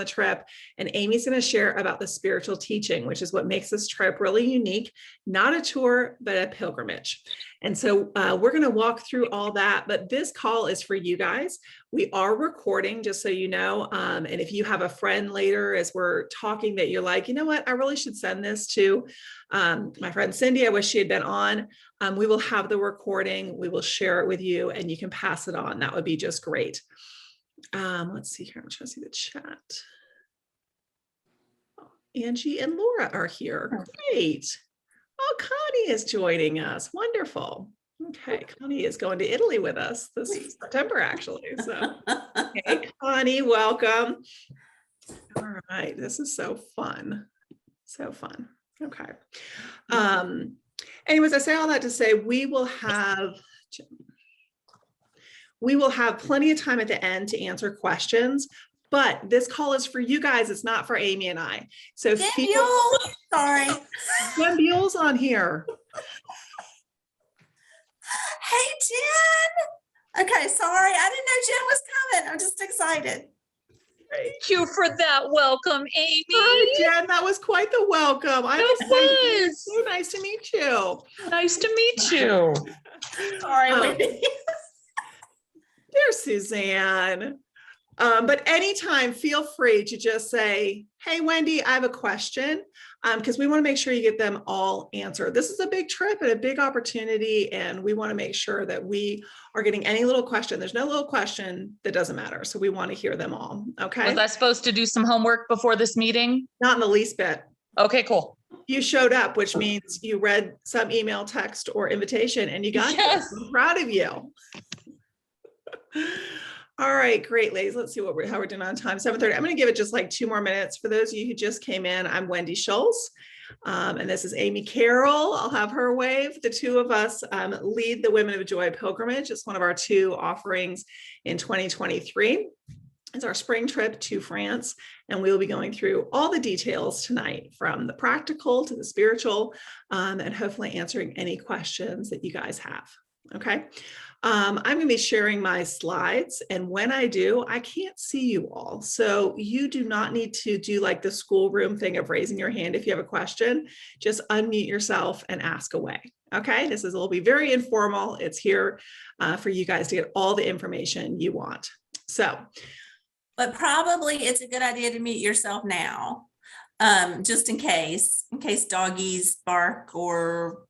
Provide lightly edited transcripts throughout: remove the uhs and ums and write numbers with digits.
the trip, and Amy's going to share about the spiritual teaching, which is what makes this trip really unique, not a tour, but a pilgrimage. And so we're going to walk through all that, but this call is for you guys. We are recording, just so you know, and if you have a friend later as we're talking that you're like, you know what, I really should send this to my friend Cindy, I wish she had been on, we will have the recording, we will share it with you, and you can pass it on. That would be just great. Let's see here, I'm trying to see the chat. Oh, Angie and Laura are here, great. Oh, Connie is joining us. Wonderful. Okay, Connie is going to Italy with us this September, actually. So, hey, Connie, welcome. All right, this is so fun. So fun. Okay. Anyways, I say all that to say we will have plenty of time at the end to answer questions. But this call is for you guys. It's not for Amy and I. So sorry. Jen Buell's on here. Hey, Jen. Okay, sorry. I didn't know Jen was coming. I'm just excited. Thank you for that welcome, Amy. Hi, Jen. That was quite the welcome. So nice to meet you. Nice to meet you. Sorry, Wendy. There's Suzanne. But anytime, feel free to just say, hey, Wendy, I have a question, because we want to make sure you get them all answered. This is a big trip and a big opportunity, and we want to make sure that we are getting any little question. There's no little question that doesn't matter, so we want to hear them all, okay? Was I supposed to do some homework before this meeting? Not in the least bit. Okay, cool. You showed up, which means you read some email, text, or invitation, and you got Yes. here. I'm proud of you. All right, great, ladies. Let's see how we're doing on time. 7:30. I'm going to give it just like 2 more minutes. For those of you who just came in, I'm Wendy Schulz, and this is Amy Carroll. I'll have her wave. The two of us lead the Women of Joy Pilgrimage. It's one of our 2 offerings in 2023. It's our spring trip to France, and we'll be going through all the details tonight, from the practical to the spiritual, and hopefully answering any questions that you guys have. Okay. I'm going to be sharing my slides, and when I do, I can't see you all. So you do not need to do like the schoolroom thing of raising your hand if you have a question. Just unmute yourself and ask away. Okay. Will be very informal. It's here for you guys to get all the information you want. So, but probably it's a good idea to mute yourself now, just in case doggies bark or,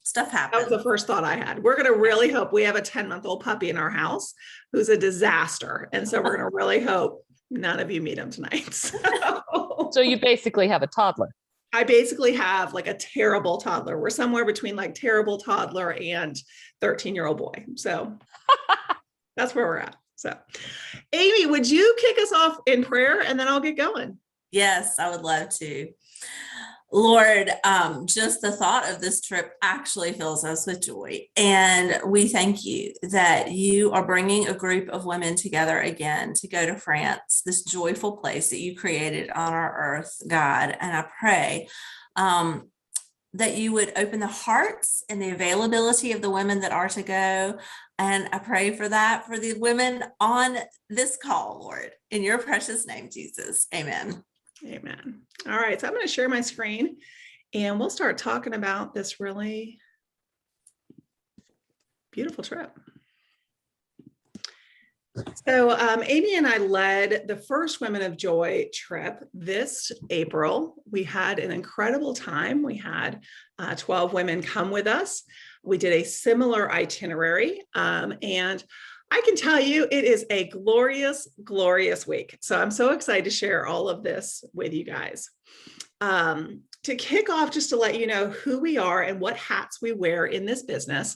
stuff happens. That was the first thought I had. We're going to really hope. We have a 10-month-old puppy in our house who's a disaster. And so we're going to really hope none of you meet him tonight. So you basically have a toddler. I basically have like a terrible toddler. We're somewhere between like terrible toddler and 13-year-old boy. So that's where we're at. So Amy, would you kick us off in prayer and then I'll get going? Yes, I would love to. Lord, just the thought of this trip actually fills us with joy. And we thank you that you are bringing a group of women together again to go to France, this joyful place that you created on our earth, God. And I pray that you would open the hearts and the availability of the women that are to go. And I pray for that for the women on this call, Lord, in your precious name, Jesus. Amen. Amen. All right, so I'm going to share my screen and we'll start talking about this really beautiful trip. So Amy and I led the first Women of Joy trip this April. We had an incredible time. We had 12 women come with us. We did a similar itinerary, and I can tell you it is a glorious, glorious week. So I'm so excited to share all of this with you guys. To kick off, just to let you know who we are and what hats we wear in this business,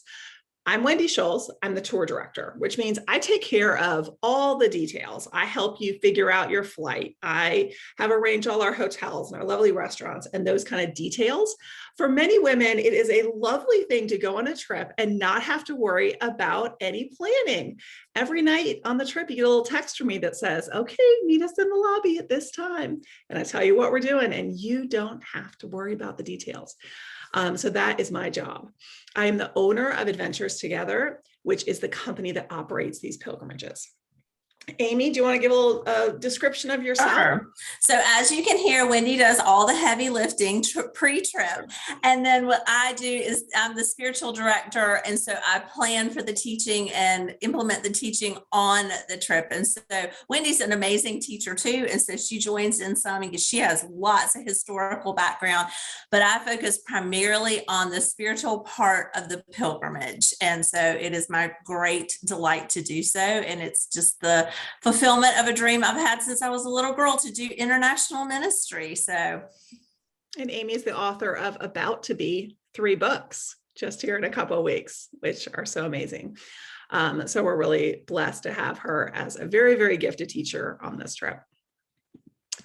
I'm Wendy Schulz. I'm the tour director, which means I take care of all the details. I help you figure out your flight. I have arranged all our hotels and our lovely restaurants and those kind of details. For many women, it is a lovely thing to go on a trip and not have to worry about any planning. Every night on the trip, you get a little text from me that says, okay, meet us in the lobby at this time. And I tell you what we're doing, and you don't have to worry about the details. So that is my job. I am the owner of Adventures Together, which is the company that operates these pilgrimages. Amy, do you want to give a little description of yourself? Sure. So as you can hear, Wendy does all the heavy lifting pre-trip. And then what I do is I'm the spiritual director. And so I plan for the teaching and implement the teaching on the trip. And so Wendy's an amazing teacher too. And so she joins in some because she has lots of historical background, but I focus primarily on the spiritual part of the pilgrimage. And so it is my great delight to do so. And it's just the fulfillment of a dream I've had since I was a little girl to do international ministry. So, and Amy is the author of About to Be 3 books just here in a couple of weeks, which are so amazing. So we're really blessed to have her as a very, very gifted teacher on this trip.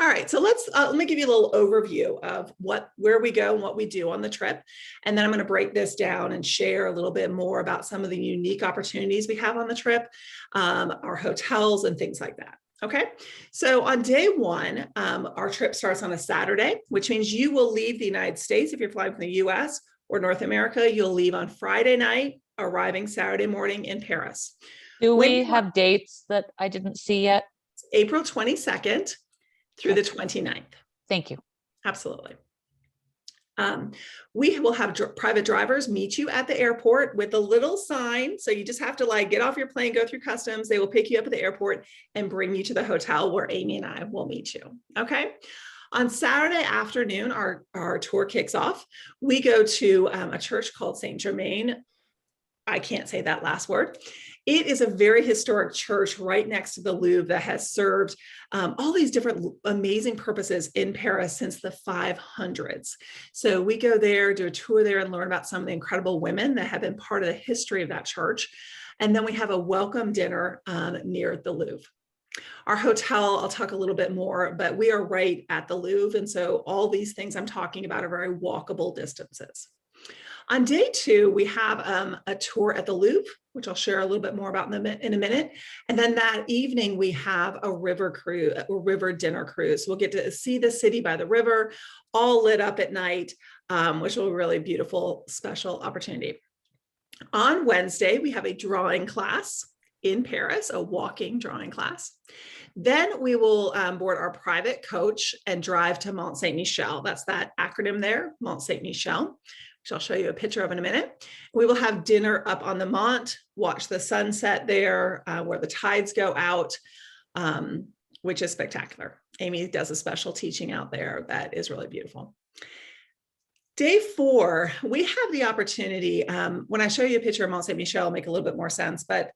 All right, so let me give you a little overview of where we go and what we do on the trip. And then I'm going to break this down and share a little bit more about some of the unique opportunities we have on the trip, our hotels and things like that. Okay, so on day 1, our trip starts on a Saturday, which means you will leave the United States. If you're flying from the US or North America, you'll leave on Friday night, arriving Saturday morning in Paris. Do we have dates that I didn't see yet? April 22nd. Through the 29th. Thank you. Absolutely. We will have private drivers meet you at the airport with a little sign. So you just have to get off your plane, go through customs. They will pick you up at the airport and bring you to the hotel where Amy and I will meet you. Okay. On Saturday afternoon, our tour kicks off. We go to a church called Saint Germain. I can't say that last word. It is a very historic church right next to the Louvre that has served all these different amazing purposes in Paris since the 500s. So we go there, do a tour there, and learn about some of the incredible women that have been part of the history of that church. And then we have a welcome dinner near the Louvre. Our hotel, I'll talk a little bit more, but we are right at the Louvre. And so all these things I'm talking about are very walkable distances. On day 2, we have a tour at the Louvre, which I'll share a little bit more about in a minute. And then that evening, we have a river dinner cruise. We'll get to see the city by the river, all lit up at night, which will be a really beautiful, special opportunity. On Wednesday, we have a drawing class in Paris, a walking drawing class. Then we will board our private coach and drive to Mont Saint-Michel. That's that acronym there, Mont Saint-Michel, which I'll show you a picture of in a minute. We will have dinner up on the Mont, watch the sunset there, where the tides go out, which is spectacular. Amy does a special teaching out there that is really beautiful. Day 4, we have the opportunity, when I show you a picture of Mont Saint-Michel, it'll make a little bit more sense, but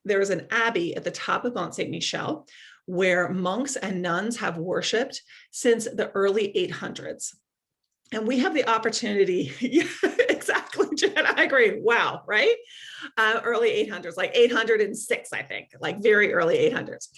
there is an abbey at the top of Mont Saint-Michel where monks and nuns have worshiped since the early 800s. And we have the opportunity, yeah, exactly, Jen, I agree. Wow, right? Early 800s, like 806, I think, like very early 800s.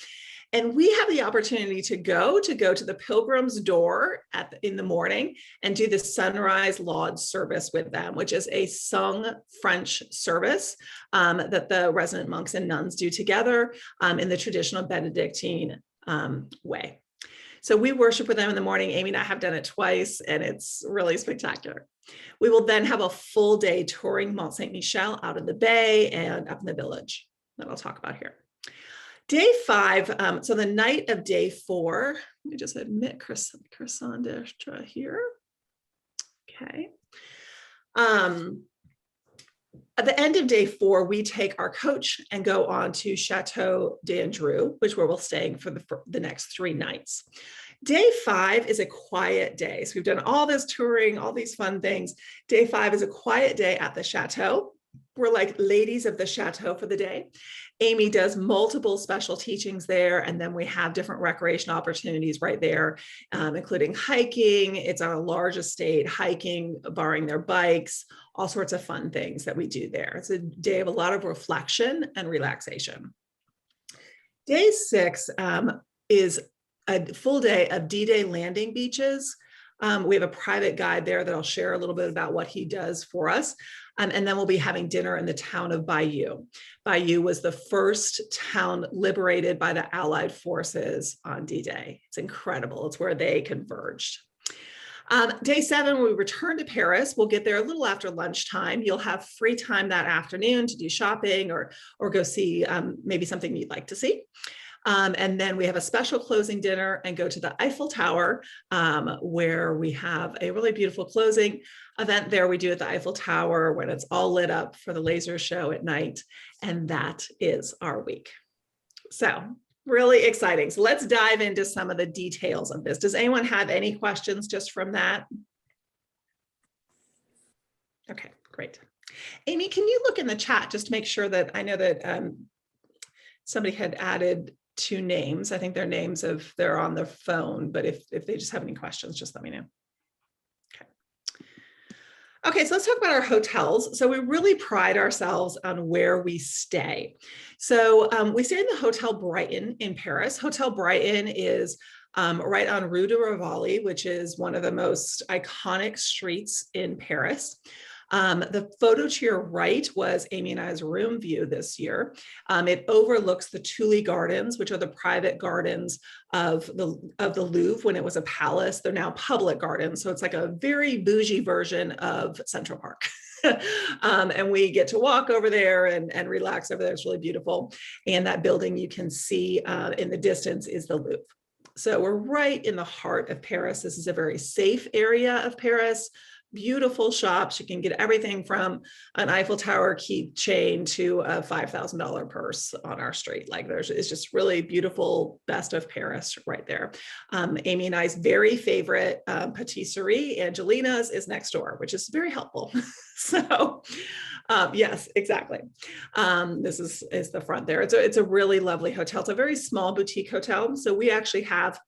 And we have the opportunity to go to the pilgrim's door in the morning and do the sunrise lauds service with them, which is a sung French service that the resident monks and nuns do together in the traditional Benedictine way. So we worship with them in the morning. Amy and I have done it twice, and it's really spectacular. We will then have a full day touring Mont Saint-Michel out of the bay and up in the village that I'll talk about here. Day 5, so the night of day 4, let me just admit croissant d'Astra here. Okay. At the end of day 4, we take our coach and go on to Chateau d'Andrew, which where we'll staying for the next 3 nights. Day 5 is a quiet day. So we've done all this touring, all these fun things. Day 5 is a quiet day at the Chateau. We're like ladies of the Chateau for the day. Amy does multiple special teachings there, and then we have different recreation opportunities right there, including hiking. It's on a large estate, hiking, borrowing their bikes, all sorts of fun things that we do there. It's a day of a lot of reflection and relaxation. Day 6 is a full day of D-Day landing beaches. We have a private guide there that I'll share a little bit about what he does for us. And then we'll be having dinner in the town of Bayeux. Bayeux was the first town liberated by the Allied forces on D-Day. It's incredible. It's where they converged. Day 7, we return to Paris. We'll get there a little after lunchtime. You'll have free time that afternoon to do shopping or go see maybe something you'd like to see. And then we have a special closing dinner and go to the Eiffel Tower, where we have a really beautiful closing event there we do at the Eiffel Tower when it's all lit up for the laser show at night. And that is our week. So really exciting. So let's dive into some of the details of this. Does anyone have any questions just from that? Okay, great. Amy, can you look in the chat just to make sure that I know that somebody had added 2 names. I think their names they're on the phone, but if they just have any questions, just let me know. Okay, so let's talk about our hotels. So we really pride ourselves on where we stay. So we stay in the Hotel Brighton in Paris. Hotel Brighton is right on Rue de Rivoli, which is one of the most iconic streets in Paris. The photo to your right was Amy and I's room view this year. It overlooks the Tuileries Gardens, which are the private gardens of the Louvre when it was a palace. They're now public gardens. So it's like a very bougie version of Central Park. And we get to walk over there and relax over there. It's really beautiful. And that building you can see in the distance is the Louvre. So we're right in the heart of Paris. This is a very safe area of Paris. Beautiful shops. You can get everything from an Eiffel Tower keychain to a $5,000 purse on our street. Like it's just really beautiful, best of Paris right there. Amy and I's very favorite patisserie, Angelina's, is next door, which is very helpful. So yes, exactly. This is the front there. It's a really lovely hotel. It's a very small boutique hotel. So we actually have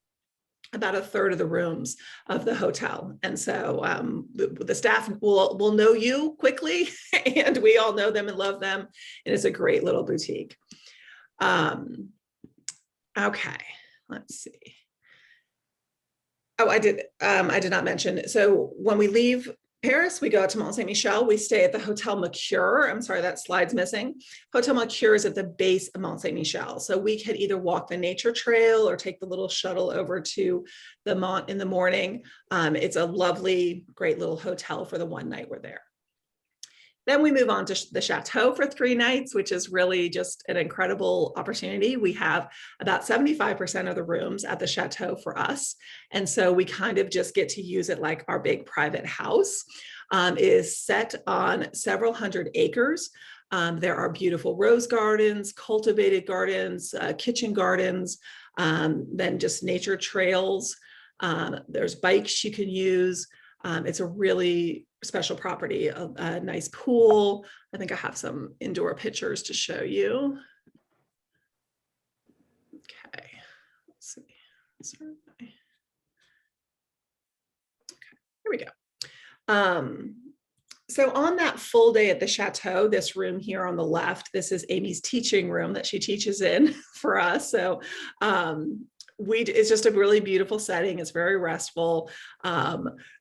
about 1/3 of the rooms of the hotel. And so the staff will know you quickly, and we all know them and love them. And it's a great little boutique. Okay, let's see. Oh, I did not mention. So when we leave Paris, we go out to Mont Saint-Michel. We stay at the Hotel Mercure. I'm sorry, that slide's missing. Hotel Mercure is at the base of Mont Saint-Michel. So we can either walk the nature trail or take the little shuttle over to the Mont in the morning. It's a lovely, great little hotel for the one night we're there. Then we move on to the Chateau for 3 nights, which is really just an incredible opportunity. We have about 75% of the rooms at the Chateau for us. And so we kind of just get to use it like our big private house. It is set on several hundred acres. There are beautiful rose gardens, cultivated gardens, kitchen gardens, then just nature trails. There's bikes you can use. It's a really special property, a nice pool. I think I have some indoor pictures to show you. Okay, let's see. Sorry. Okay, here we go. So on that full day at the Chateau, this room here on the left, this is Amy's teaching room that she teaches in for us. So it's just a really beautiful setting. It's very restful.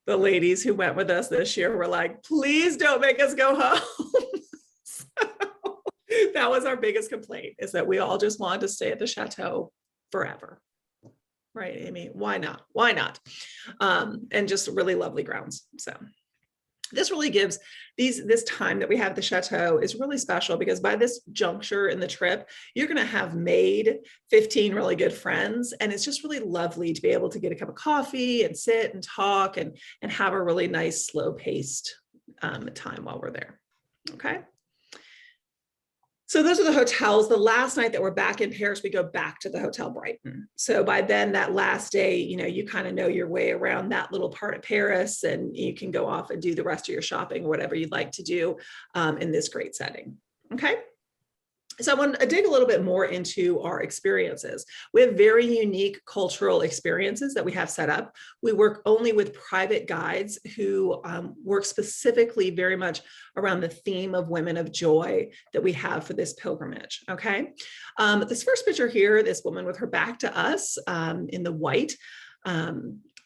The ladies who went with us this year were like, please don't make us go home. So that was our biggest complaint, is that we all just wanted to stay at the Chateau forever. Right, Amy? Why not? Why not? And just really lovely grounds. So this really gives this time that we have at the Chateau is really special, because by this juncture in the trip, you're going to have made 15 really good friends. And it's just really lovely to be able to get a cup of coffee and sit and talk and have a really nice, slow paced time while we're there. Okay. So those are the hotels. The last night that we're back in Paris, we go back to the Hotel Brighton. So by then, that last day, you kind of know your way around that little part of Paris, and you can go off and do the rest of your shopping, whatever you'd like to do in this great setting. Okay. So I want to dig a little bit more into our experiences. We have very unique cultural experiences that we have set up. We work only with private guides who work specifically very much around the theme of Women of Joy that we have for this pilgrimage, okay? This first picture here, this woman with her back to us in the white,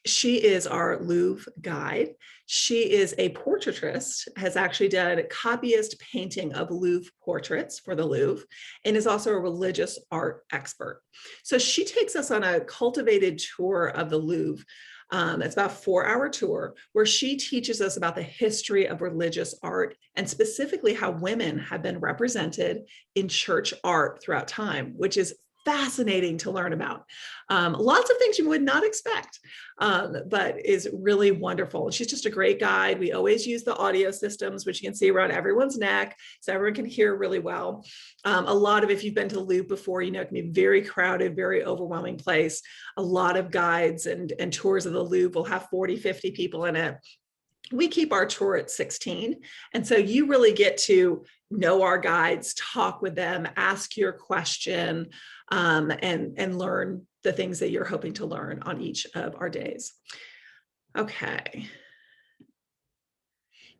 she is our Louvre guide. She is a portraitist, has actually done a copyist painting of Louvre portraits for the Louvre, and is also a religious art expert. So she takes us on a cultivated tour of the Louvre. It's about a 4-hour tour where she teaches us about the history of religious art, and specifically how women have been represented in church art throughout time, which is fascinating to learn about. Lots of things you would not expect, but is really wonderful. She's just a great guide. We always use the audio systems, which you can see around everyone's neck, so everyone can hear really well. A lot of, if you've been to the Loop before, you know, it can be very crowded, very overwhelming place. A lot of guides and tours of the Loop will have 40, 50 people in it. We keep our tour at 16. And so you really get to know our guides, talk with them, ask your question, and learn the things that you're hoping to learn on each of our days. Okay.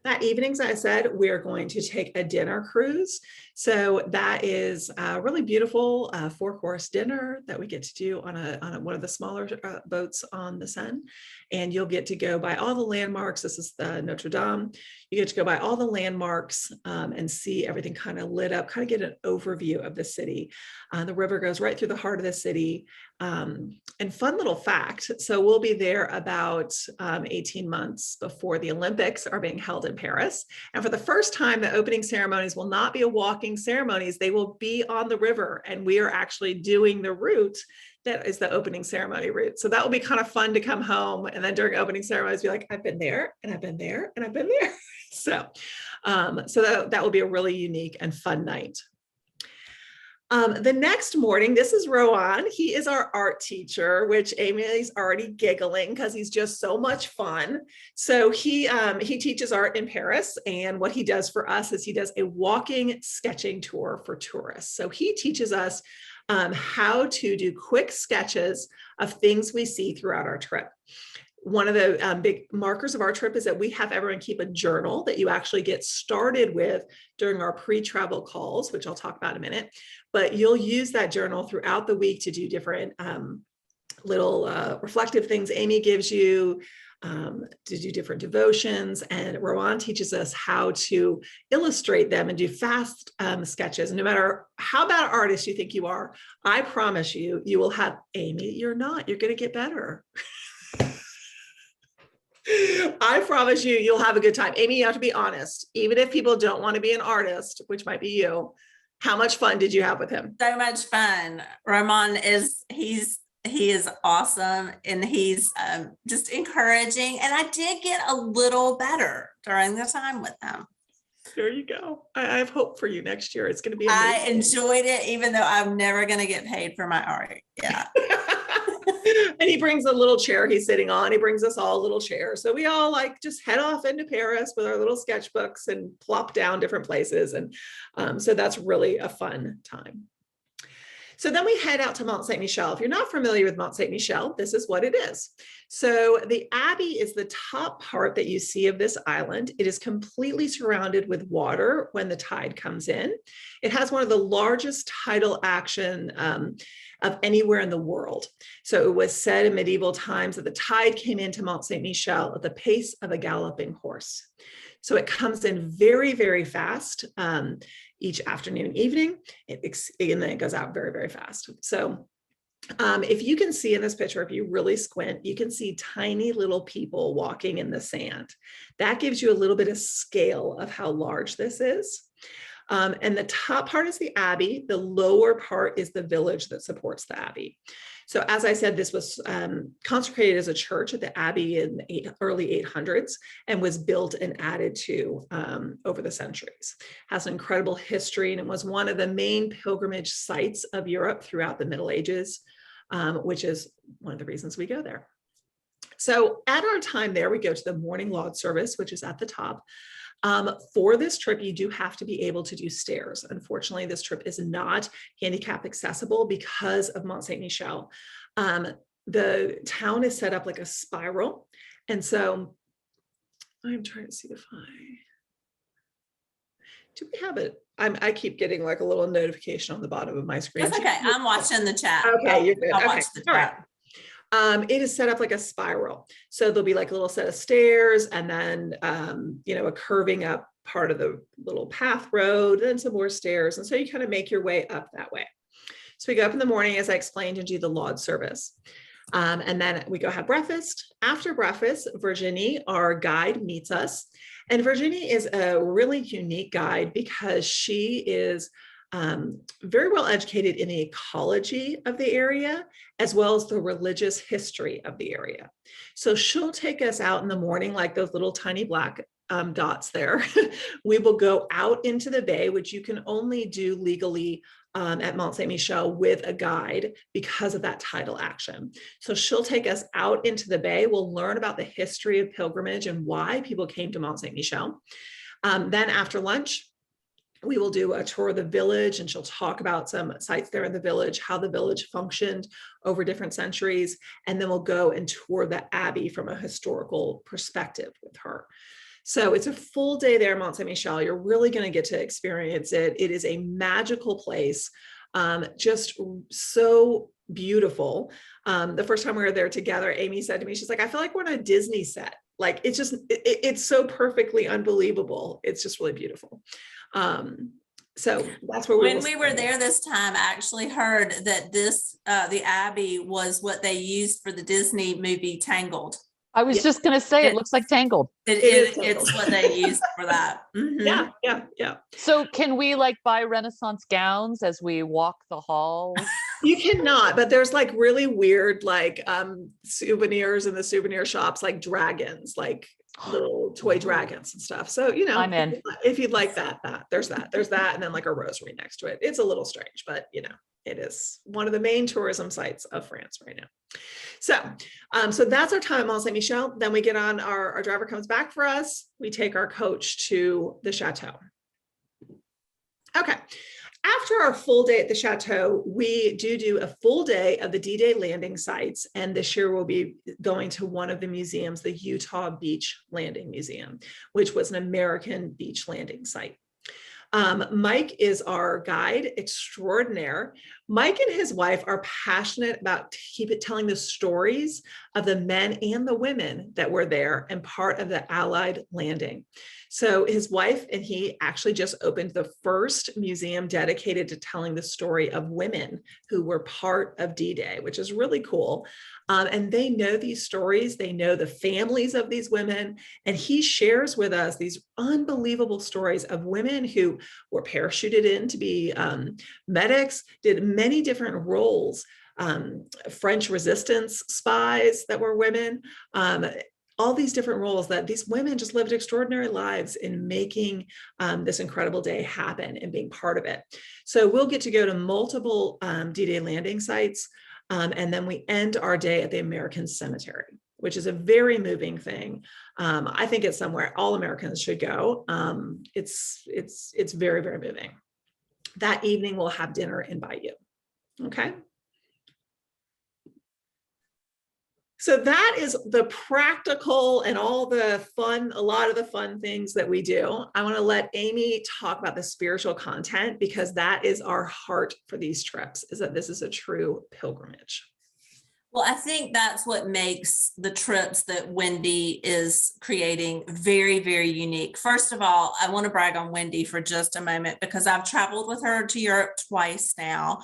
That evening, as I said, we're going to take a dinner cruise. So that is a really beautiful 4-course dinner that we get to do on one of the smaller boats on the Seine. And you'll get to go by all the landmarks. This is the Notre Dame. You get to go by all the landmarks and see everything kind of lit up, kind of get an overview of the city. The river goes right through the heart of the city. And fun little fact, so we'll be there about 18 months before the Olympics are being held in Paris. And for the first time, the opening ceremonies will not be a walking ceremonies. They will be on the river, and we are actually doing the route that is the opening ceremony route. So that will be kind of fun to come home and then during opening ceremonies be like, I've been there and I've been there and I've been there. So that will be a really unique and fun night. The next morning, this is Rowan. He is our art teacher, which Amy is already giggling because he's just so much fun. So he teaches art in Paris, and what he does for us is he does a walking sketching tour for tourists. So he teaches us how to do quick sketches of things we see throughout our trip. One of the big markers of our trip is that we have everyone keep a journal that you actually get started with during our pre-travel calls, which I'll talk about in a minute. But you'll use that journal throughout the week to do different little reflective things Amy gives you, to do different devotions. And Rowan teaches us how to illustrate them and do fast sketches. And no matter how bad an artist you think you are, I promise you, you will have, Amy, you're not, you're going to get better. I promise you, you'll have a good time. Amy, you have to be honest. Even if people don't want to be an artist, which might be you, how much fun did you have with him? So much fun. Roman he is awesome, and he's just encouraging. And I did get a little better during the time with him. There you go. I have hope for you next year. It's going to be amazing. I enjoyed it, even though I'm never going to get paid for my art. Yeah. And he brings a little chair he's sitting on. He brings us all a little chair. So we all like just head off into Paris with our little sketchbooks and plop down different places. And so that's really a fun time. So then we head out to Mont Saint-Michel. If you're not familiar with Mont Saint-Michel, this is what it is. So the Abbey is the top part that you see of this island. It is completely surrounded with water when the tide comes in. It has one of the largest tidal action of anywhere in the world. So it was said in medieval times that the tide came into Mont Saint-Michel at the pace of a galloping horse. So it comes in very, very fast each afternoon and evening, and then it goes out very, very fast. So if you can see in this picture, if you really squint, you can see tiny little people walking in the sand. That gives you a little bit of scale of how large this is. And the top part is the Abbey. The lower part is the village that supports the Abbey. So as I said, this was consecrated as a church at the Abbey in the early 800s and was built and added to over the centuries. Has an incredible history, and it was one of the main pilgrimage sites of Europe throughout the Middle Ages, which is one of the reasons we go there. So at our time there, we go to the morning lauds service, which is at the top. For this trip, you do have to be able to do stairs. Unfortunately, this trip is not handicap accessible because of Mont Saint-Michel. The town is set up like a spiral. And so I'm trying to see if do we have it? I keep getting like a little notification on the bottom of my screen. That's okay. I'm watching the chat. Okay, you're good. I'll watch the chat. All right. It is set up like a spiral. So there'll be like a little set of stairs and then, a curving up part of the little path road, then some more stairs. And so you kind of make your way up that way. So we go up in the morning, as I explained, and do the laud service. And then we go have breakfast. After breakfast, Virginie, our guide, meets us. And Virginie is a really unique guide because she is very well educated in the ecology of the area, as well as the religious history of the area. So she'll take us out in the morning, like those little tiny black dots there. We will go out into the bay, which you can only do legally at Mont Saint Michel with a guide because of that tidal action. So she'll take us out into the bay. We'll learn about the history of pilgrimage and why people came to Mont Saint Michel. Then after lunch, we will do a tour of the village, and she'll talk about some sites there in the village, how the village functioned over different centuries. And then we'll go and tour the Abbey from a historical perspective with her. So it's a full day there, Mont Saint Michel. You're really going to get to experience it. It is a magical place, just so beautiful. The first time we were there together, Amy said to me, she's like, I feel like we're on a Disney set. Like, it's just, it's so perfectly unbelievable. It's just really beautiful. So that's where when we were there this time, I actually heard that the Abbey was what they used for the Disney movie Tangled. I was just going to say, it looks like Tangled. It's what they used for that. Mm-hmm. Yeah. So can we like buy Renaissance gowns as we walk the halls? You cannot, but there's like really weird, like souvenirs in the souvenir shops, like dragons, like little toy dragons and stuff. So, I'm in. If you'd like that, there's that, and then like a rosary next to it. It's a little strange, but it is one of the main tourism sites of France right now. So that's our time at Mont Saint Michel. Then we get on, our driver comes back for us. We take our coach to the chateau. Okay. After our full day at the chateau, we do a full day of the D-Day landing sites. And this year we'll be going to one of the museums, the Utah Beach Landing Museum, which was an American beach landing site. Mike is our guide extraordinaire. Mike and his wife are passionate about telling the stories of the men and the women that were there and part of the Allied landing. So his wife and he actually just opened the first museum dedicated to telling the story of women who were part of D-Day, which is really cool. And they know these stories. They know the families of these women. And he shares with us these unbelievable stories of women who were parachuted in to be medics, did many different roles, French resistance spies that were women, all these different roles that these women just lived extraordinary lives in making this incredible day happen and being part of it. So we'll get to go to multiple D-Day landing sites. And then we end our day at the American Cemetery, which is a very moving thing. I think it's somewhere all Americans should go. It's very, very moving. That evening we'll have dinner in Bayou. Okay. So that is the practical and all the fun, a lot of the fun things that we do. I want to let Amy talk about the spiritual content, because that is our heart for these trips, is that this is a true pilgrimage. Well, I think that's what makes the trips that Wendy is creating very, very unique. First of all, I want to brag on Wendy for just a moment, because I've traveled with her to Europe twice now.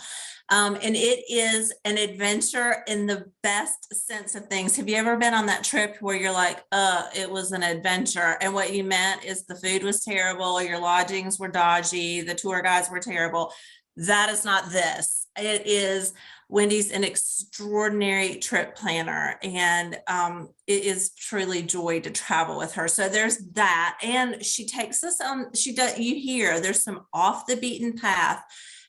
And it is an adventure in the best sense of things. Have you ever been on that trip where you're like, it was an adventure, and what you meant is the food was terrible, your lodgings were dodgy, the tour guides were terrible? That is not this. It is, Wendy's an extraordinary trip planner, and it is truly joy to travel with her. So there's that. And she takes us on, you hear there's some off the beaten path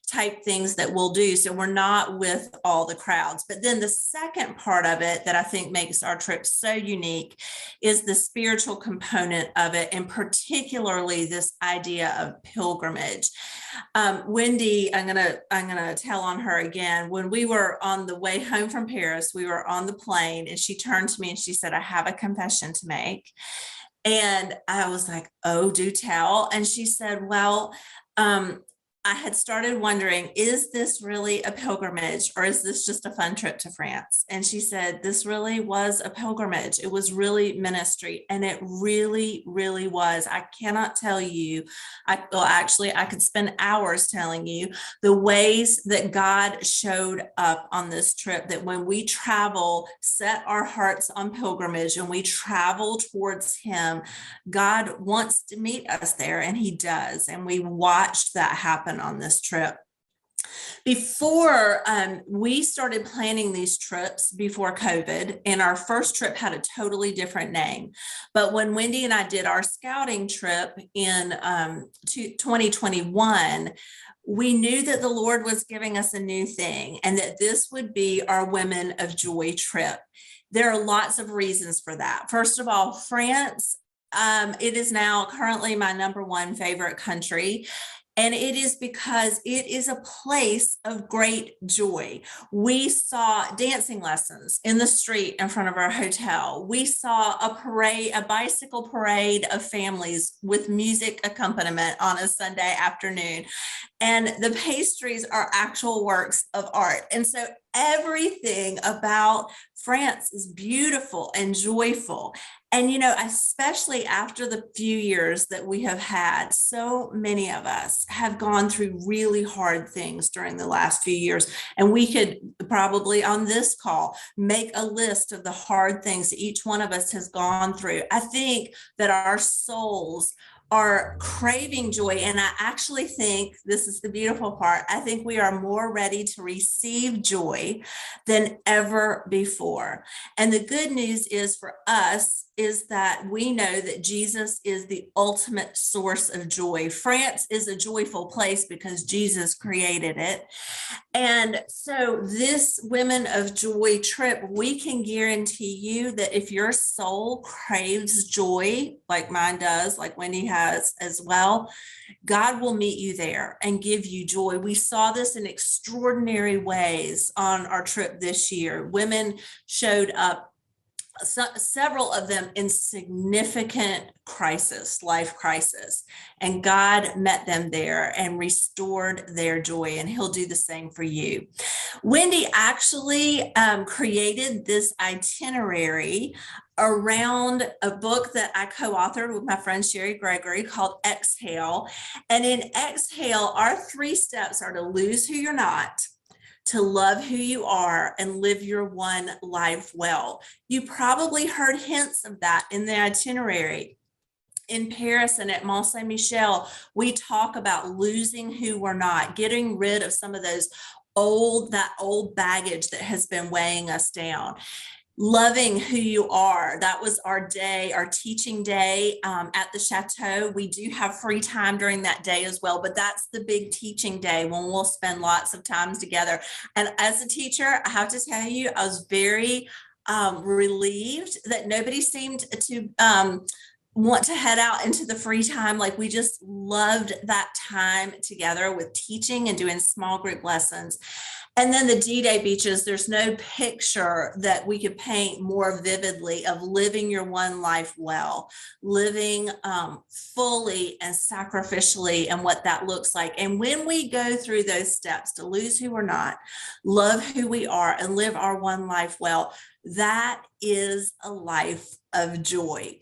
type things that we'll do. So we're not with all the crowds. But then the second part of it that I think makes our trip so unique is the spiritual component of it, and particularly this idea of pilgrimage. Wendy, I'm gonna tell on her again. When we were on the way home from Paris, we were on the plane, and she turned to me and she said, I have a confession to make. And I was like, oh, do tell. And she said, well, I had started wondering, is this really a pilgrimage, or is this just a fun trip to France? And she said, this really was a pilgrimage. It was really ministry. And it really, really was. I cannot tell you, I could spend hours telling you the ways that God showed up on this trip, that when we travel, set our hearts on pilgrimage, and we travel towards Him, God wants to meet us there, and He does. And we watched that happen happen on this trip. Before we started planning these trips before COVID, and our first trip had a totally different name. But when Wendy and I did our scouting trip in 2021, we knew that the Lord was giving us a new thing and that this would be our Women of Joy trip. There are lots of reasons for that. First of all, France, it is now currently my #1 favorite country. And it is because it is a place of great joy. We saw dancing lessons in the street in front of our hotel. We saw a parade, a bicycle parade of families with music accompaniment on a Sunday afternoon. And the pastries are actual works of art. And so everything about France is beautiful and joyful. And, you know, especially after the few years that we have had, so many of us have gone through really hard things during the last few years. And we could probably on this call make a list of the hard things that each one of us has gone through. I think that our souls are craving joy. And I actually think this is the beautiful part. I think we are more ready to receive joy than ever before. And the good news is for us is that we know that Jesus is the ultimate source of joy. France is a joyful place because Jesus created it. And so this Women of Joy trip, we can guarantee you that if your soul craves joy, like mine does, like Wendy has as well, God will meet you there and give you joy. We saw this in extraordinary ways on our trip this year. Women showed up, several of them in significant life crisis, and God met them there and restored their joy, and he'll do the same for you. Wendy actually created this itinerary around a book that I co-authored with my friend Sherry Gregory called Exhale. And in Exhale, our 3 steps are to lose who you're not, to love who you are, and live your one life well. You probably heard hints of that in the itinerary. In Paris and at Mont Saint-Michel, we talk about losing who we're not, getting rid of some of those old baggage that has been weighing us down. Loving who you are. That was our day, our teaching day at the chateau. We do have free time during that day as well, but that's the big teaching day when we'll spend lots of times together. And as a teacher, I have to tell you, I was very relieved that nobody seemed to want to head out into the free time. Like, we just loved that time together with teaching and doing small group lessons. And then the D-Day beaches, there's no picture that we could paint more vividly of living your one life well, living fully and sacrificially, and what that looks like. And when we go through those steps to lose who we're not, love who we are, and live our one life well, that is a life of joy.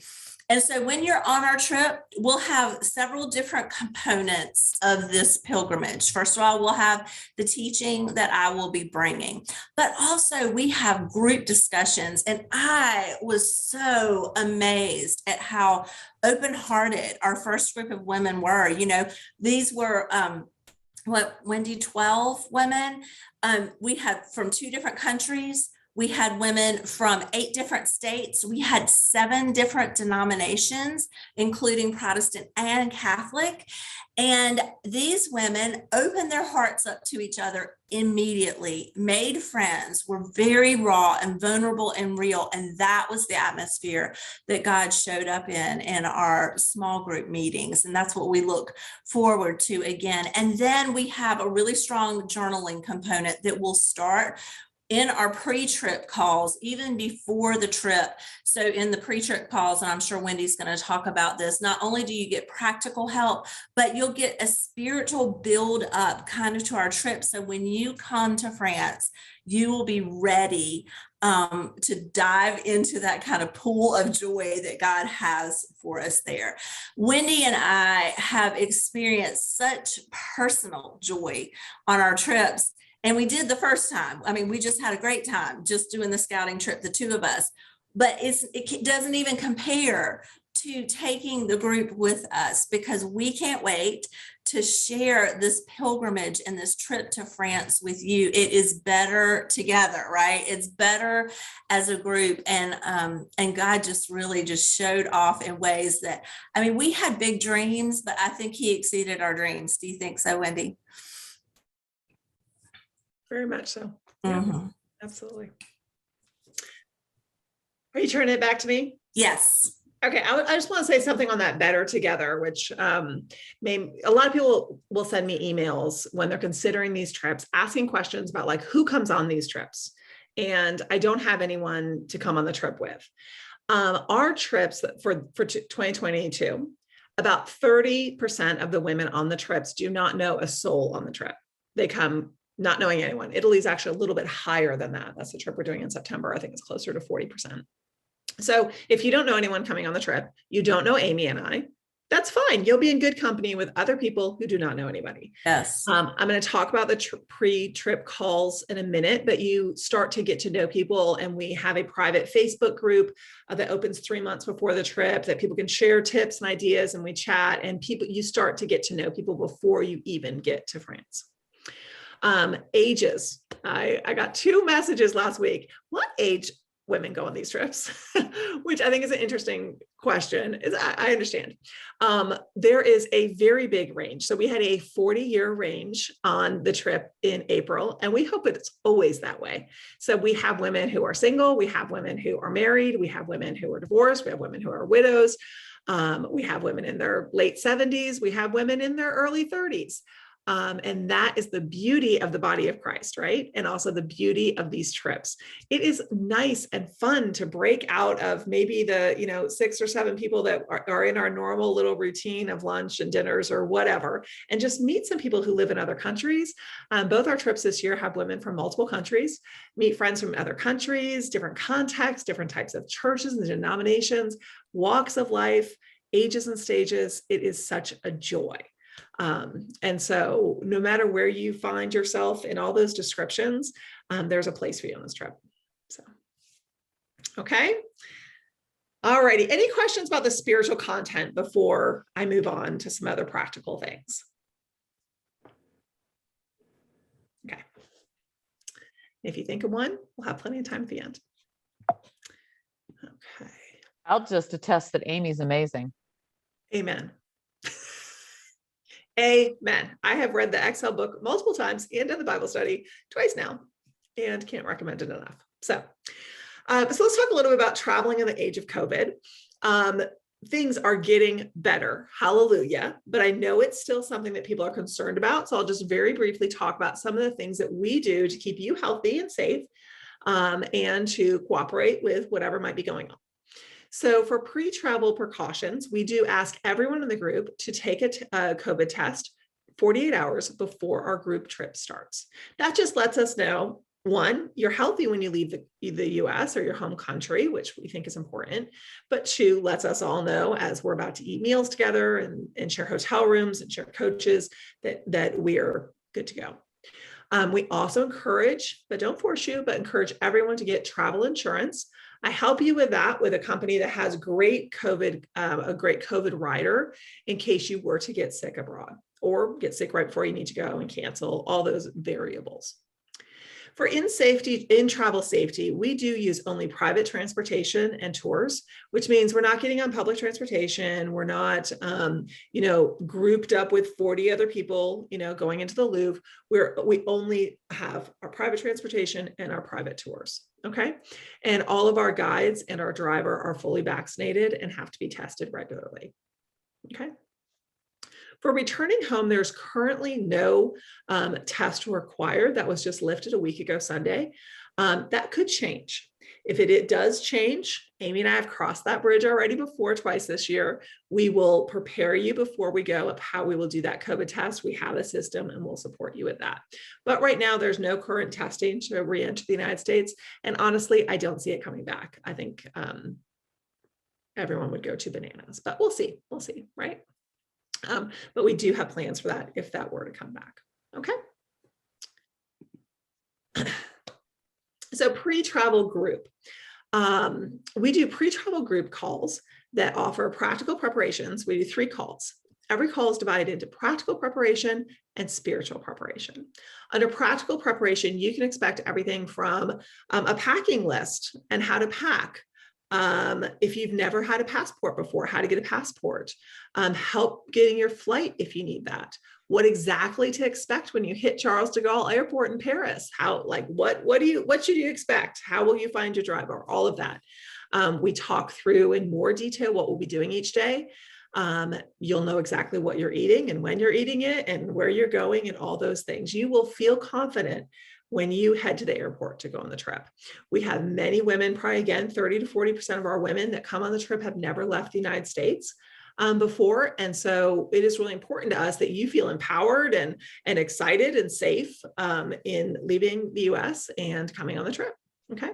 And so when you're on our trip, we'll have several different components of this pilgrimage. First of all, we'll have the teaching that I will be bringing, but also we have group discussions. And I was so amazed at how open-hearted our first group of women were. You know, these were, Wendy, 12 women. We had from 2 different countries. We had women from 8 different states. We had 7 different denominations, including Protestant and Catholic. And these women opened their hearts up to each other immediately, made friends, were very raw and vulnerable and real. And that was the atmosphere that God showed up in our small group meetings. And that's what we look forward to again. And then we have a really strong journaling component that will start in our pre-trip calls, even before the trip. So in the pre-trip calls, and I'm sure Wendy's going to talk about this, not only do you get practical help, but you'll get a spiritual build up kind of to our trip. So when you come to France, you will be ready to dive into that kind of pool of joy that God has for us there. Wendy and I have experienced such personal joy on our trips. And we did the first time. I mean, we just had a great time just doing the scouting trip, the 2 of us. But it doesn't even compare to taking the group with us, because we can't wait to share this pilgrimage and this trip to France with you. It is better together, right? It's better as a group. And God just really just showed off in ways that, I mean, we had big dreams, but I think he exceeded our dreams. Do you think so, Wendy? Very much so. Yeah, Mm-hmm. absolutely. Are you turning it back to me? Yes. Okay, I just want to say something on that better together, which a lot of people will send me emails when they're considering these trips, asking questions about like who comes on these trips. And I don't have anyone to come on the trip with. Our trips for 2022, about 30% of the women on the trips do not know a soul on the trip. They come not knowing anyone. Italy's actually a little bit higher than that. That's the trip we're doing in September. I think it's closer to 40%. So if you don't know anyone coming on the trip, you don't know Amy and I, that's fine. You'll be in good company with other people who do not know anybody. Yes. I'm going to talk about the pre-trip calls in a minute, but you start to get to know people, and we have a private Facebook group that opens 3 months before the trip that people can share tips and ideas, and we chat, and you start to get to know people before you even get to France. Ages. I got 2 messages last week. What age women go on these trips? Which I think is an interesting question. I understand. There is a very big range. So we had a 40-year range on the trip in April, and we hope it's always that way. So we have women who are single, we have women who are married, we have women who are divorced, we have women who are widows, we have women in their late 70s, we have women in their early 30s. And that is the beauty of the body of Christ, right? And also the beauty of these trips. It is nice and fun to break out of maybe the 6 or 7 people that are in our normal little routine of lunch and dinners or whatever, and just meet some people who live in other countries. Both our trips this year have women from multiple countries, meet friends from other countries, different contexts, different types of churches and denominations, walks of life, ages and stages. It is such a joy. And so no matter where you find yourself in all those descriptions, there's a place for you on this trip. So, okay. All righty. Any questions about the spiritual content before I move on to some other practical things? Okay. If you think of one, we'll have plenty of time at the end. Okay. I'll just attest that Amy's amazing. Amen. Amen. I have read the Excel book multiple times and done the Bible study twice now, and can't recommend it enough. So let's talk a little bit about traveling in the age of COVID. Things are getting better. Hallelujah. But I know it's still something that people are concerned about. So I'll just very briefly talk about some of the things that we do to keep you healthy and safe, and to cooperate with whatever might be going on. So for pre-travel precautions, we do ask everyone in the group to take a COVID test 48 hours before our group trip starts. That just lets us know, 1, you're healthy when you leave the US or your home country, which we think is important, but 2, lets us all know as we're about to eat meals together and share hotel rooms and share coaches that we are good to go. We also encourage, but don't force you, but encourage everyone to get travel insurance. I help you with that with a company that has a great COVID rider in case you were to get sick abroad or get sick right before you need to go and cancel, all those variables. For in-travel safety, we do use only private transportation and tours, which means we're not getting on public transportation. We're not, grouped up with 40 other people, going into the Louvre. We only have our private transportation and our private tours. Okay. And all of our guides and our driver are fully vaccinated and have to be tested regularly. Okay. For returning home, there's currently no test required. That was just lifted a week ago Sunday. That could change. If it does change, Amy and I have crossed that bridge already before, twice this year. We will prepare you before we go of how we will do that COVID test. We have a system and we'll support you with that. But right now, there's no current testing to re-enter the United States. And honestly, I don't see it coming back. I think everyone would go to bananas, but we'll see. We'll see, right? But we do have plans for that if that were to come back. Okay. So pre-travel group. We do pre-travel group calls that offer practical preparations. We do 3 calls. Every call is divided into practical preparation and spiritual preparation. Under practical preparation, you can expect everything from a packing list and how to pack. If you've never had a passport before, how to get a passport, help getting your flight if you need that. What exactly to expect when you hit Charles de Gaulle Airport in Paris? How, like, what should you expect? How will you find your driver? All of that. We talk through in more detail what we'll be doing each day. You'll know exactly what you're eating and when you're eating it and where you're going and all those things. You will feel confident when you head to the airport to go on the trip. We have many women, probably again, 30 to 40% of our women that come on the trip have never left the United States before. And so it is really important to us that you feel empowered and excited and safe in leaving the US and coming on the trip. Okay.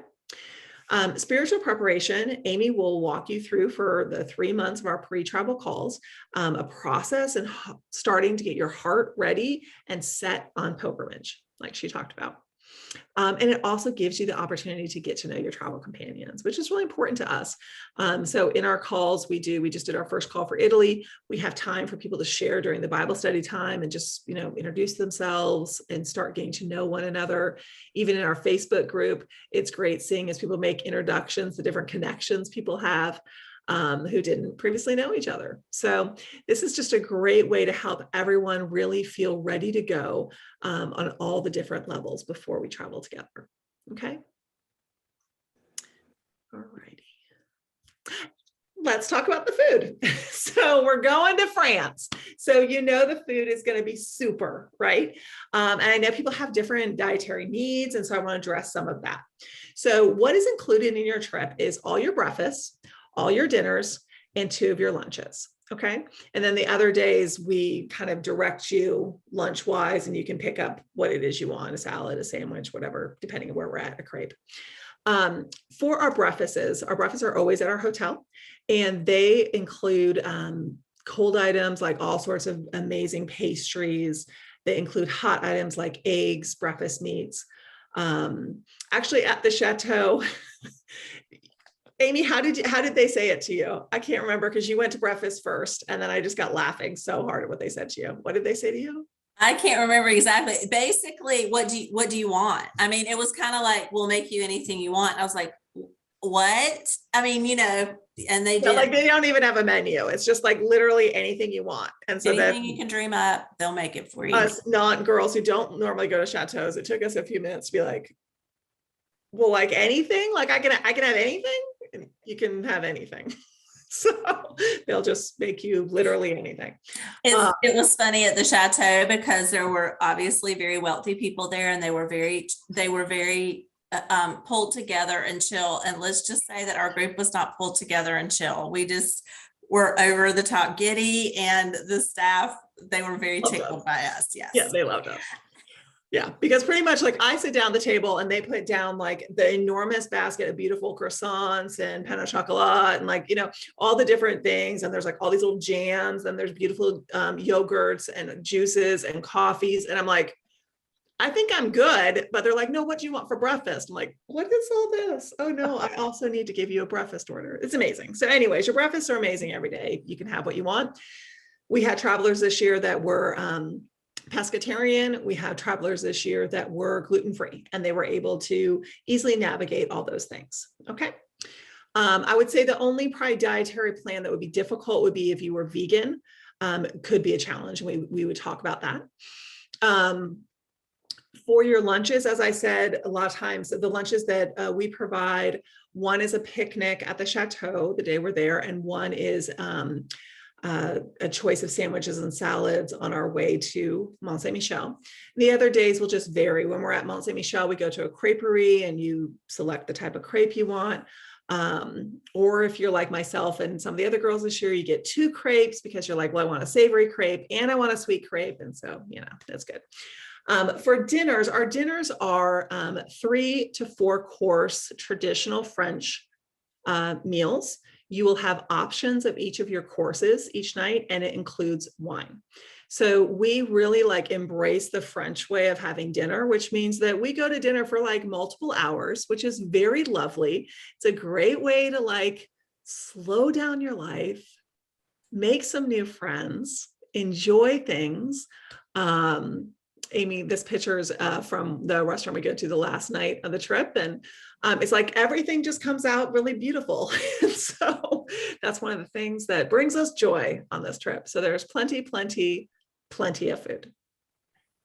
Spiritual preparation, Amy will walk you through for the 3 months of our pre-travel calls, a process and starting to get your heart ready and set on pilgrimage, like she talked about. And it also gives you the opportunity to get to know your travel companions, which is really important to us. So in our calls, we just did our first call for Italy. We have time for people to share during the Bible study time and just, introduce themselves and start getting to know one another. Even in our Facebook group, it's great seeing as people make introductions, the different connections people have. Who didn't previously know each other. So this is just a great way to help everyone really feel ready to go on all the different levels before we travel together. Okay. All righty. Let's talk about the food. So we're going to France. So the food is going to be super, right? And I know people have different dietary needs. And so I want to address some of that. So what is included in your trip is all your breakfasts, all your dinners, and 2 of your lunches. Okay. And then the other days we kind of direct you lunch wise, and you can pick up what it is you want, a salad, a sandwich, whatever, depending on where we're at, a crepe. For our breakfasts are always at our hotel, and they include cold items like all sorts of amazing pastries. They include hot items like eggs, breakfast meats. Actually at the chateau, Amy, how did they say it to you? I can't remember because you went to breakfast first, and then I just got laughing so hard at what they said to you. What did they say to you? I can't remember exactly. Basically, what do you want? I mean, it was kind of like, we'll make you anything you want. I was like, what? I mean, and they did. Like they don't even have a menu. It's just like literally anything you want. And so anything you can dream up, they'll make it for you. Us non-girls who don't normally go to chateaus, it took us a few minutes to be like, well, like anything, like I can have anything. You can have anything. So they'll just make you literally anything. It was funny at the chateau because there were obviously very wealthy people there, and they were very pulled together and chill. And let's just say that our group was not pulled together and chill. We just were over the top giddy, and the staff, they were very tickled by us. Yes. Yeah, they loved us. Yeah, because pretty much like I sit down at the table and they put down like the enormous basket of beautiful croissants and pain au chocolat and like, all the different things. And there's like all these little jams, and there's beautiful yogurts and juices and coffees. And I'm like, I think I'm good. But they're like, no, what do you want for breakfast? I'm like, what is all this? Oh no, I also need to give you a breakfast order. It's amazing. So anyways, your breakfasts are amazing every day. You can have what you want. We had travelers this year that were pescatarian. We have travelers this year that were gluten-free, and they were able to easily navigate all those things. Okay. I would say the only probably dietary plan that would be difficult would be if you were vegan. Could be a challenge. We would talk about that. For your lunches, as I said, a lot of times the lunches that we provide, one is a picnic at the chateau the day we're there, and one is a choice of sandwiches and salads on our way to Mont Saint-Michel. The other days will just vary. When we're at Mont Saint-Michel, we go to a creperie and you select the type of crepe you want. Or if you're like myself and some of the other girls this year, you get 2 crepes because you're like, well, I want a savory crepe and I want a sweet crepe. And so, that's good. For dinners, our dinners are 3 to 4 course traditional French meals. You will have options of each of your courses each night, and it includes wine. So we really embrace the French way of having dinner, which means that we go to dinner for multiple hours, which is very lovely. It's a great way to slow down your life, make some new friends. enjoy things. Amy, this picture's from the restaurant we go to the last night of the trip, and it's like everything just comes out really beautiful. And so that's one of the things that brings us joy on this trip. So there's plenty of food.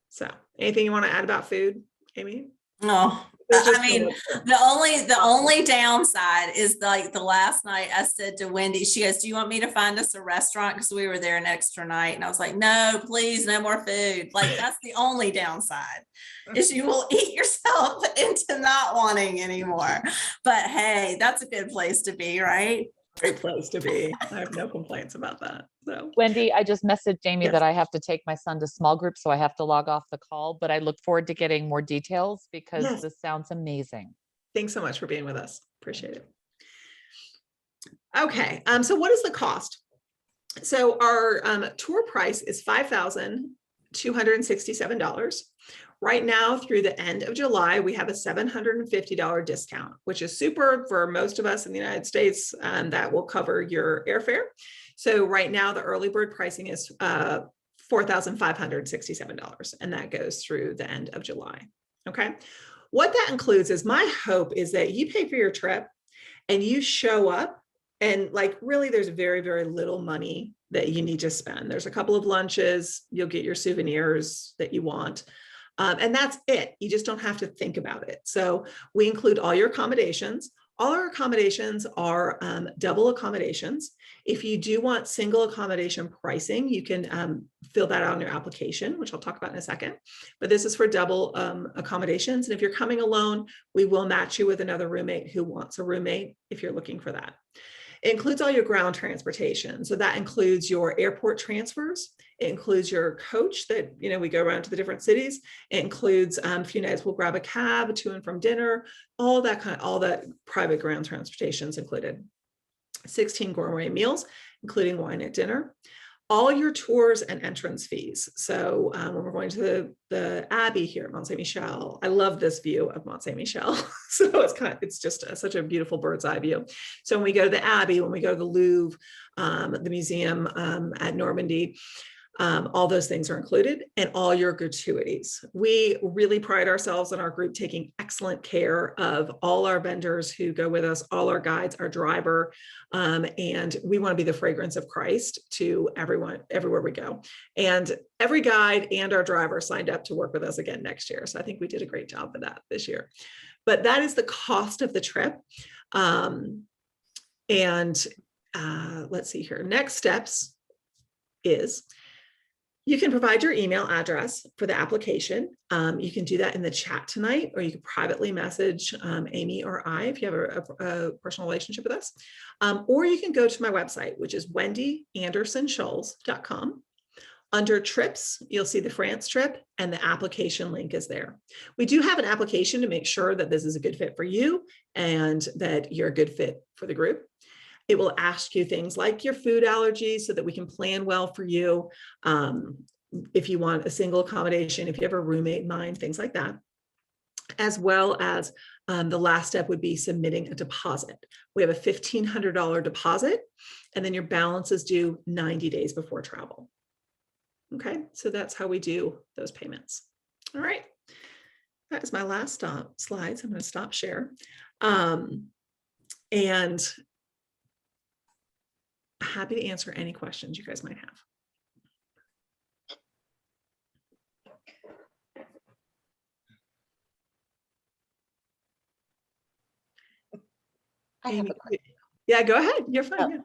So anything you want to add about food, Amy? No, I mean, the only downside is like the last night I said to Wendy, she goes, "Do you want me to find us a restaurant?" Because we were there an extra night. And I was like, "No, please, no more food." Like, that's the only downside, is you will eat yourself into not wanting anymore. But hey, that's a good place to be, right? Great place to be. I have no complaints about that. So Wendy, I just messaged Jamie Yes. that I have to take my son to small group, so I have to log off the call, but I look forward to getting more details because Yes. this sounds amazing. Thanks so much for being with us. Appreciate it. Okay, so what is the cost? So our tour price is $5,267. Right now, through the end of July, we have a $750 discount, which is super for most of us in the United States, and that will cover your airfare. So right now, the early bird pricing is $4,567, and that goes through the end of July. Okay. What that includes is, my hope is that you pay for your trip and you show up, and like really there's very, very little money that you need to spend. There's a couple of lunches, you'll get your souvenirs that you want. And that's it. You just don't have to think about it. So we include all your accommodations. All our accommodations are double accommodations. If you do want single accommodation pricing, you can fill that out in your application, which I'll talk about in a second. But this is for double accommodations. And if you're coming alone, we will match you with another roommate who wants a roommate if you're looking for that. It includes all your ground transportation. So that includes your airport transfers. It includes your coach that, you know, we go around to the different cities. It includes a few nights we'll grab a cab to and from dinner, all that private ground transportation is included. 16 gourmet meals, including wine at dinner. All your tours and entrance fees. So when we're going to the Abbey here at Mont Saint Michel, I love this view of Mont Saint Michel. So it's just such a beautiful bird's eye view. So when we go to the Abbey, when we go to the Louvre, the museum at Normandy, all those things are included, and all your gratuities. We really pride ourselves in our group taking excellent care of all our vendors who go with us, all our guides, our driver, and we want to be the fragrance of Christ to everyone, everywhere we go. And every guide and our driver signed up to work with us again next year. So I think we did a great job with that this year. But that is the cost of the trip. Let's see here. Next steps is, you can provide your email address for the application. You can do that in the chat tonight, or you can privately message Amy or I if you have a personal relationship with us. Or you can go to my website, which is wendyandersonschulz.com. Under trips, you'll see the France trip, and the application link is there. We do have an application to make sure that this is a good fit for you and that you're a good fit for the group. It will ask you things like your food allergies so that we can plan well for you. If you want a single accommodation, if you have a roommate in mind, things like that. As well as the last step would be submitting a deposit. We have a $1,500 deposit, and then your balance is due 90 days before travel. Okay, so that's how we do those payments. All right, that is my last slides. I'm going to stop share. And happy to answer any questions you guys might have. I have a question. Yeah, go ahead. You're fine. Oh. Yeah.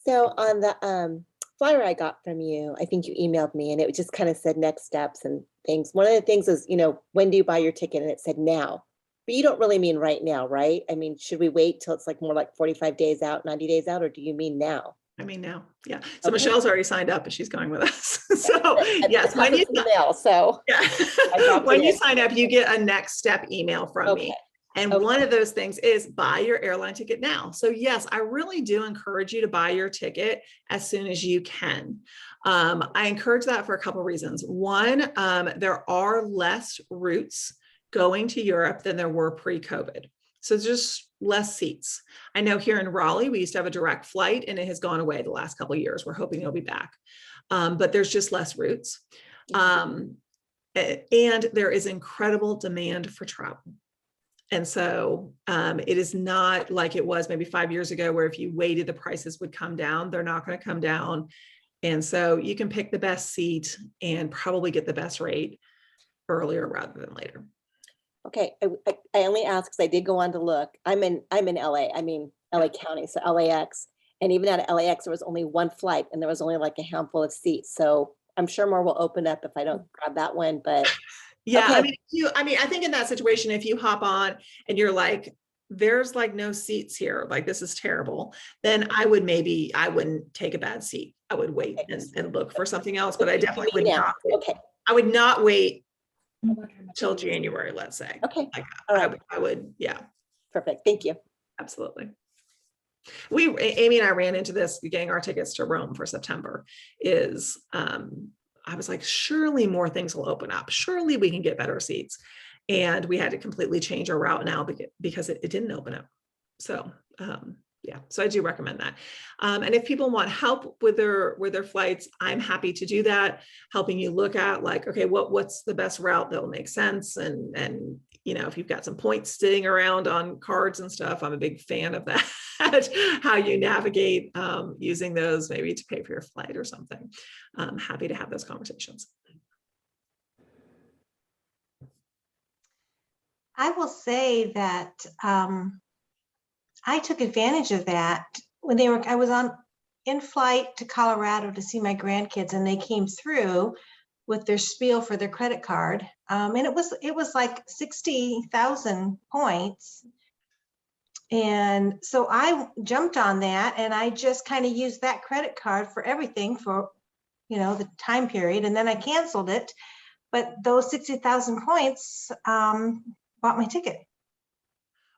So on the flyer I got from you, I think you emailed me, and it just kind of said next steps and things. One of the things is, you know, when do you buy your ticket? And it said now. But you don't really mean right now, right? I mean, should we wait till it's like more like 45 days out, 90 days out, or do you mean now? I mean, now, yeah. So Okay. Michelle's already signed up and she's going with us. So yes, when you email, so yeah. When you sign up, you get a next step email from me. And one of those things is buy your airline ticket now. So yes, I really do encourage you to buy your ticket as soon as you can. I encourage that for a couple of reasons. One, there are less routes going to Europe than there were pre-COVID. So just less seats. I know here in Raleigh, we used to have a direct flight and it has gone away the last couple of years. We're hoping it'll be back. but there's just less routes. And there is incredible demand for travel. And so it is not like it was maybe 5 years ago, where if you waited, the prices would come down. They're not going to come down. And so you can pick the best seat and probably get the best rate earlier rather than later. Okay, I only asked because I did go on to look. I'm in LA. I mean LA County, so LAX. And even out of LAX, there was only one flight, and there was only like a handful of seats. So I'm sure more will open up if I don't grab that one. But yeah, okay. I mean, I think in that situation, if you hop on and you're like, there's like no seats here, like this is terrible, then I wouldn't take a bad seat. I would wait and look for something else. But I definitely would not. Okay. I would not wait till January, let's say. Okay. Like, All right. I would, yeah. Perfect. Thank you. Absolutely. Amy and I ran into this getting our tickets to Rome for September is, I was like, surely more things will open up. Surely we can get better seats. And we had to completely change our route now because it didn't open up. So, yeah, so I do recommend that. And if people want help with their flights, I'm happy to do that, helping you look at like, okay, what's the best route that will make sense. And, you know, if you've got some points sitting around on cards and stuff, I'm a big fan of that, how you navigate using those maybe to pay for your flight or something. I'm happy to have those conversations. I will say that I took advantage of that when I was in flight to Colorado to see my grandkids, and they came through with their spiel for their credit card. And it was like 60,000 points. And so I jumped on that, and I just kind of used that credit card for everything for, you know, the time period. And then I canceled it. But those 60,000 points bought my ticket.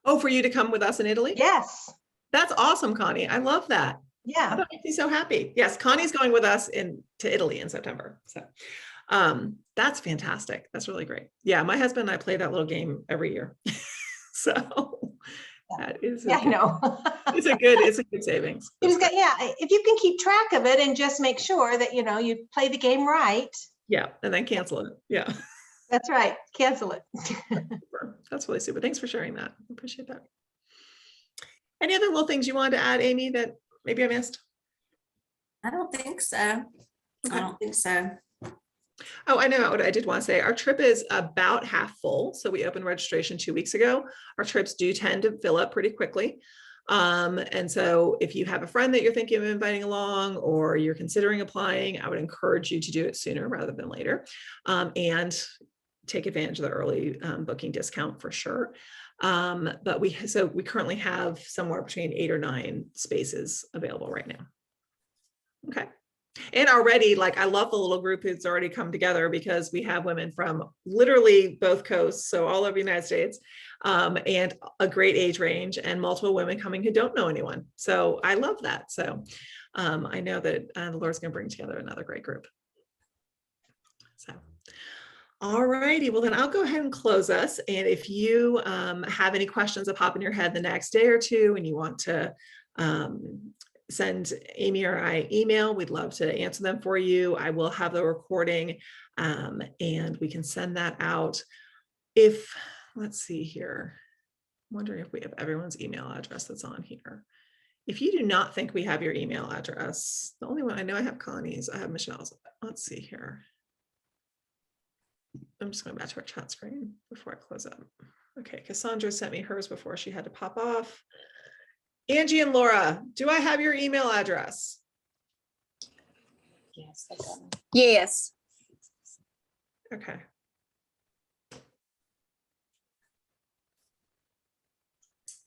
Oh, for you to come with us in Italy? Yes. That's awesome, Connie. I love that. Yeah. That makes me so happy. Yes, Connie's going with us to Italy in September. So that's fantastic. That's really great. Yeah, my husband and I play that little game every year. So that is I know. it's a good savings. If you can keep track of it and just make sure that, you know, you play the game right. Yeah, and then cancel it. Yeah. That's right. Cancel it. That's really super. Thanks for sharing that. I appreciate that. Any other little things you wanted to add, Amy, that maybe I missed? I don't think so. Okay. I don't think so. Oh, I know what I did want to say. Our trip is about half full. So we opened registration 2 weeks ago. Our trips do tend to fill up pretty quickly. And so if you have a friend that you're thinking of inviting along, or you're considering applying, I would encourage you to do it sooner rather than later, and take advantage of the early booking discount for sure. But we currently have somewhere between 8 or 9 spaces available right now. Okay. And already, like, I love the little group who's already come together, because we have women from literally both coasts, so all over the United States, and a great age range, and multiple women coming who don't know anyone. So I love that. So I know that the Lord's going to bring together another great group. So, all righty. Well, then I'll go ahead and close us. And if you have any questions that pop in your head the next day or two, and you want to send Amy or I email, we'd love to answer them for you. I will have the recording, and we can send that out. Let's see here. I'm wondering if we have everyone's email address that's on here. If you do not think we have your email address, the only one I know, I have Connie's, I have Michelle's. Let's see here. I'm just going back to our chat screen before I close up. Okay, Cassandra sent me hers before she had to pop off. Angie and Laura, do I have your email address? Yes, I got it. Yes. Okay.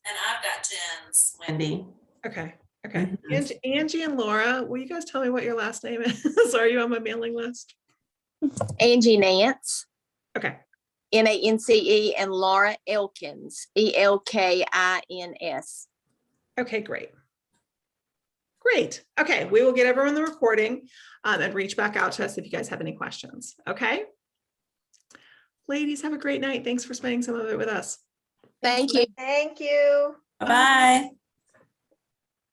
And I've got Jen's, Wendy. Okay. Okay. Mhm. Angie and Laura, will you guys tell me what your last name is? Are you on my mailing list? Angie Nance, Okay. Nance, and Laura Elkins, Elkins. Okay, great. Great. Okay, we will get everyone the recording and reach back out to us if you guys have any questions. Okay. Ladies, have a great night. Thanks for spending some of it with us. Thank you. Thank you. Bye-bye.